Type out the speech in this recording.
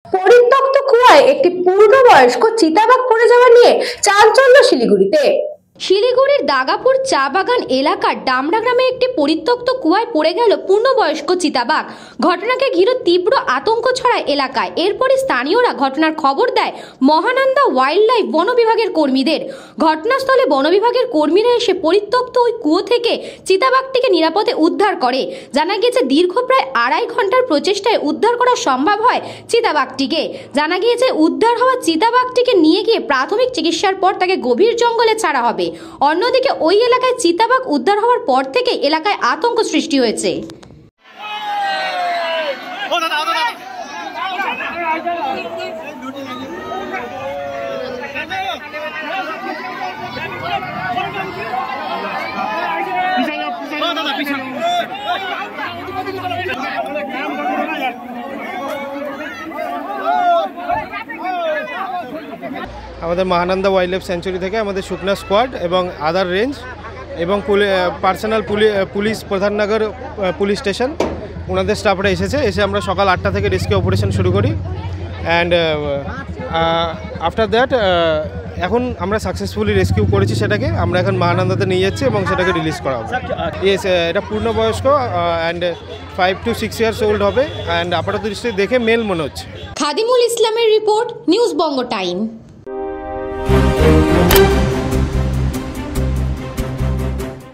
পরিত্যক্ত কুয়ায় একটি পূর্ণবয়স্ক চিতাবাঘ পড়ে যাওয়া নিয়ে চাঞ্চল্য শিলিগুড়িতে। শিলিগুড়ির দাগাপুর চা বাগান এলাকার ডামরা গ্রামে একটি পরিত্যক্ত কুয়ায় পড়ে গেল পূর্ণবয়স্ক চিতাবাঘ। ঘটনাকে ঘিরে তীব্র আতঙ্ক ছড়ায় এলাকায়। এরপরই স্থানীয়রা ঘটনার খবর দেয় মহানন্দা ওয়াইল্ড লাইফ বন বিভাগের কর্মীদের। ঘটনাস্থলে বন বিভাগের কর্মীরা এসে পরিত্যক্ত ওই কুয়ো থেকে চিতাবাঘটিকে নিরাপদে উদ্ধার করে। জানা গিয়েছে দীর্ঘ প্রায় 2.5 ঘন্টার প্রচেষ্টায় উদ্ধার করা সম্ভব হয় চিতাবাঘটিকে। জানা গিয়েছে উদ্ধার হওয়া চিতাবাঘটিকে নিয়ে গিয়ে প্রাথমিক চিকিৎসার পর তাকে গভীর জঙ্গলে ছাড়া হবে। অন্যদিকে ওই এলাকায় চিতাবাঘ উদ্ধার হওয়ার পর থেকে এলাকায় আতঙ্ক সৃষ্টি হয়েছে। আমাদের মহানন্দা ওয়াইল্ড লাইফ স্যাঞ্চুরি থেকে আমাদের শুকনা স্কোয়াড এবং আদার রেঞ্জ এবং personal police Pradhan Nagar police station ওনাদের স্টাফরা এসে আমরা সকাল 8টা থেকে রেস্কিউ অপারেশন শুরু করি। অ্যান্ড আফটার দ্যাট এখন আমরা সাকসেসফুলি রেস্কিউ করেছি সেটাকে। আমরা এখন মহানন্দাতে নিয়ে যাচ্ছি এবং সেটাকে রিলিজ করা হবে। ইয়েস, এটা পূর্ণবয়স্ক অ্যান্ড 5 to 6 ইয়ার্স ওল্ড হবে। অ্যান্ড আপাতত দৃষ্টি দেখে মেল মনে হচ্ছে। খাদিমুল ইসলামের রিপোর্ট, নিউজ বঙ্গ টাইম।